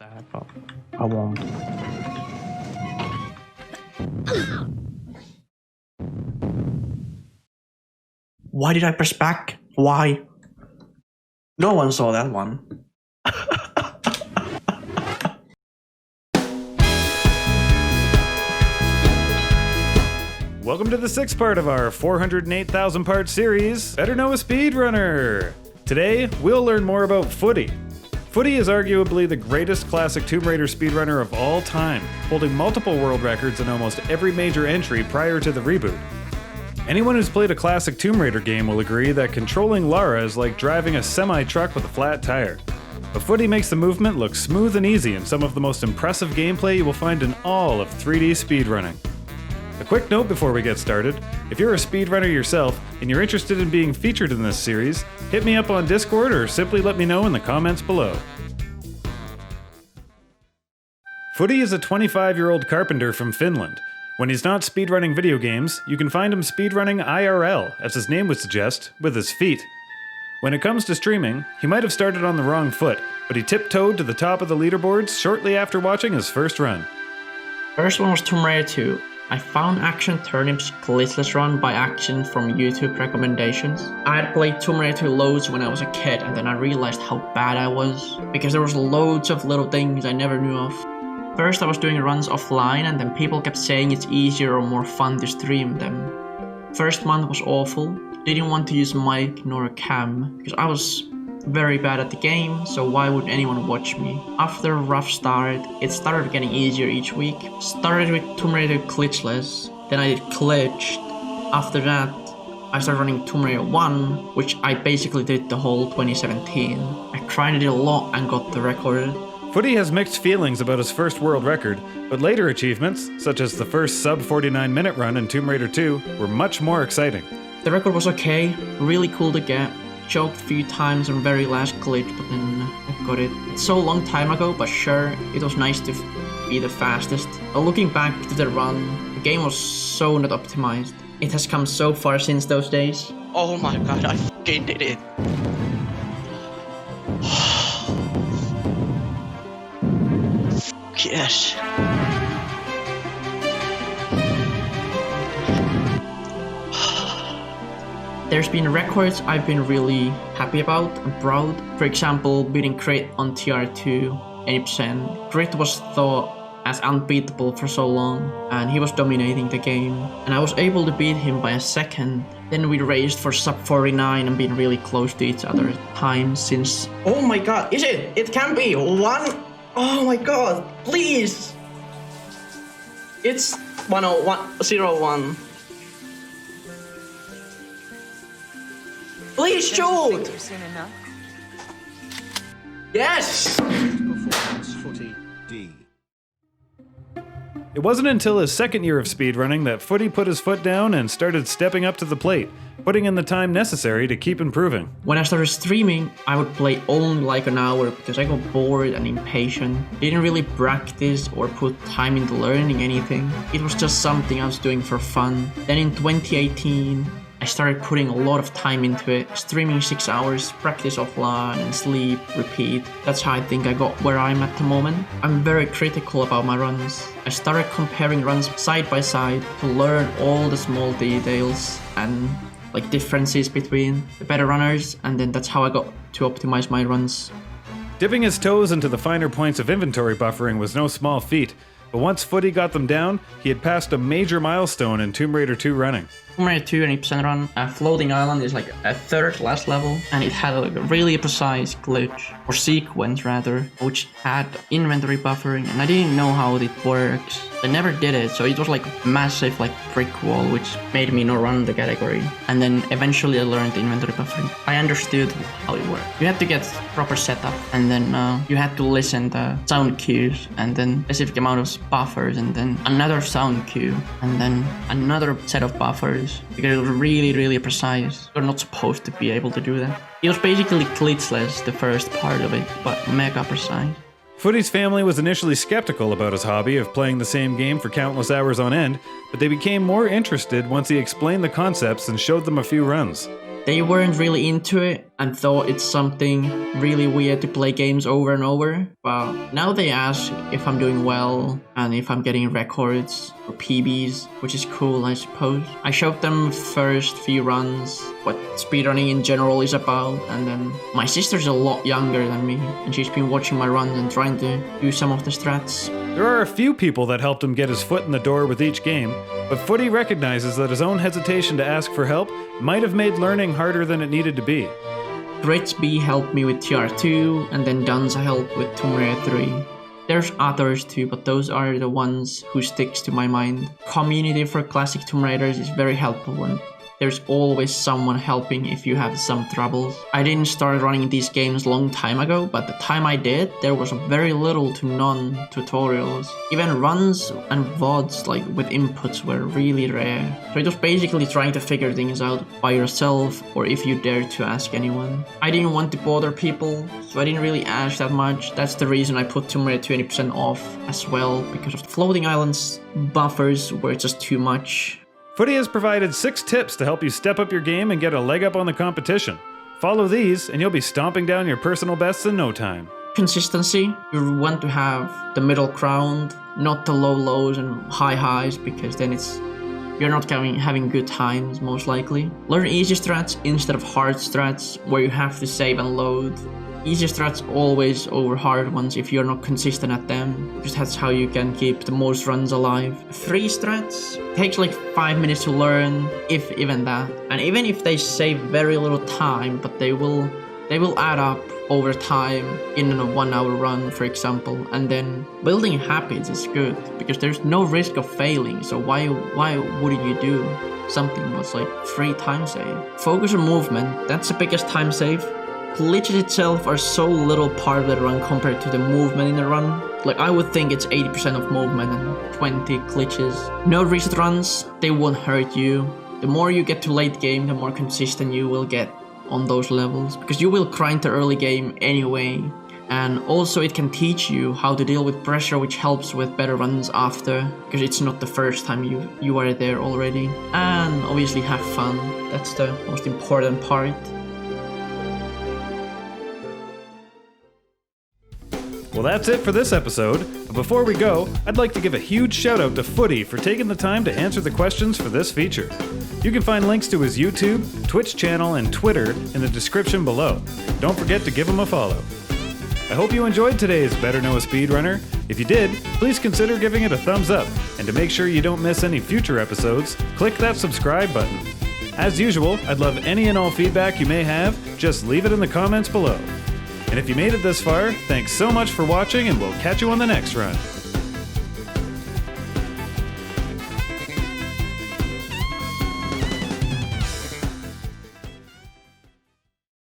that, but I won't. Why did I press back? Why? No one saw that one. Welcome to the sixth part of our 408,000 part series, Better Know a Speedrunner. Today, we'll learn more about Footy. Footy is arguably the greatest classic Tomb Raider speedrunner of all time, holding multiple world records in almost every major entry prior to the reboot. Anyone who's played a classic Tomb Raider game will agree that controlling Lara is like driving a semi-truck with a flat tire. But Footy makes the movement look smooth and easy in some of the most impressive gameplay you will find in all of 3D speedrunning. A quick note before we get started, if you're a speedrunner yourself and you're interested in being featured in this series, hit me up on Discord or simply let me know in the comments below. Footy is a 25-year-old carpenter from Finland. When he's not speedrunning video games, you can find him speedrunning IRL, as his name would suggest, with his feet. When it comes to streaming, he might have started on the wrong foot, but he tiptoed to the top of the leaderboards shortly after watching his first run. First one was Tomb Raider 2. I found Action Turnip's glitchless run by accident from YouTube recommendations. I had played Tomb Raider 2 loads when I was a kid, and then I realized how bad I was, because there was loads of little things I never knew of. First I was doing runs offline, and then people kept saying it's easier or more fun to stream them. First month was awful. Didn't want to use a mic nor a cam, because I was very bad at the game, so why would anyone watch me? After a rough start, it started getting easier each week. Started with Tomb Raider glitchless, then I did glitched. After that, I started running Tomb Raider 1, which I basically did the whole 2017. I grinded it a lot and got the record. Footy has mixed feelings about his first world record, but later achievements, such as the first sub 49-minute run in Tomb Raider 2, were much more exciting. The record was okay, really cool to get. Choked a few times on very last glitch, but then I got it. It's so long time ago, but sure, it was nice to be the fastest. But looking back to the run, the game was so not optimized. It has come so far since those days. Oh my god, I fucking did it. Yes. There's been records I've been really happy about and proud. For example, beating Crit on TR2 80%. Crit was thought as unbeatable for so long, and he was dominating the game. And I was able to beat him by a second. Then we raced for sub 49 and been really close to each other times since. Oh my god, is it? It can be one. Oh my god, please. It's 10101. Please shoot! Yes! It wasn't until his second year of speedrunning that Footy put his foot down and started stepping up to the plate, putting in the time necessary to keep improving. When I started streaming, I would play only like an hour because I got bored and impatient. Didn't really practice or put time into learning anything. It was just something I was doing for fun. Then in 2018, I started putting a lot of time into it, streaming 6 hours, practice offline, and sleep, repeat. That's how I think I got where I'm at the moment. I'm very critical about my runs. I started comparing runs side by side to learn all the small details and like differences between the better runners, and then that's how I got to optimize my runs. Dipping his toes into the finer points of inventory buffering was no small feat, but once Footy got them down, he had passed a major milestone in Tomb Raider 2 running. Tomb Raider 2 and 80% run, a floating island is like a third last level, and it had like a really precise glitch, or sequence rather, which had inventory buffering, and I didn't know how it works. I never did it, so it was like a massive like brick wall, which made me not run the category. And then eventually I learned the inventory buffering. I understood how it worked. You had to get proper setup, and then you had to listen the sound cues, and then specific amount of buffers, and then another sound cue, and then another set of buffers, because it was really precise. You're not supposed to be able to do that. It was basically glitchless, the first part of it, but mega precise. Footy's family was initially skeptical about his hobby of playing the same game for countless hours on end, but they became more interested once he explained the concepts and showed them a few runs. They weren't really into it and thought it's something really weird to play games over and over, but now they ask if I'm doing well and if I'm getting records or PBs, which is cool, I suppose. I showed them first few runs what speedrunning in general is about, and then my sister's a lot younger than me and she's been watching my runs and trying to do some of the strats. There are a few people that helped him get his foot in the door with each game, but Footy recognizes that his own hesitation to ask for help might have made learning harder than it needed to be. Britsby helped me with TR2, and then Danza helped with Tomb Raider 3. There's others too, but those are the ones who sticks to my mind. Community for classic Tomb Raiders is very helpful, and there's always someone helping if you have some troubles. I didn't start running these games long time ago, but the time I did, there was very little to none tutorials. Even runs and VODs like with inputs were really rare. So it was basically trying to figure things out by yourself, or if you dare to ask anyone. I didn't want to bother people, so I didn't really ask that much. That's the reason I put Tomb Raider 20% off as well, because of the floating islands buffers were just too much. Footy has provided 6 tips to help you step up your game and get a leg up on the competition. Follow these and you'll be stomping down your personal bests in no time. Consistency. You want to have the middle ground, not the low lows and high highs, because then you're not having good times most likely. Learn easy strats instead of hard strats where you have to save and load. Easy strats always over hard ones if you're not consistent at them, because that's how you can keep the most runs alive. Free strats takes like 5 minutes to learn, if even that. And even if they save very little time, but they will add up over time in a 1 hour run, for example. And then building habits is good because there's no risk of failing, so why wouldn't you do something was like free time save? Focus on movement, that's the biggest time save. Glitches itself are so little part of the run compared to the movement in the run. Like I would think it's 80% of movement and 20 glitches. No reset runs, they won't hurt you. The more you get to late game, the more consistent you will get on those levels, because you will grind the early game anyway. And also it can teach you how to deal with pressure, which helps with better runs after, because it's not the first time you are there already. And obviously have fun, that's the most important part. Well, that's it for this episode. But before we go, I'd like to give a huge shout out to Footy for taking the time to answer the questions for this feature. You can find links to his YouTube, Twitch channel, and Twitter in the description below. Don't forget to give him a follow. I hope you enjoyed today's Better Know a Speedrunner. If you did, please consider giving it a thumbs up. And to make sure you don't miss any future episodes, click that subscribe button. As usual, I'd love any and all feedback you may have. Just leave it in the comments below. And if you made it this far, thanks so much for watching, and we'll catch you on the next run.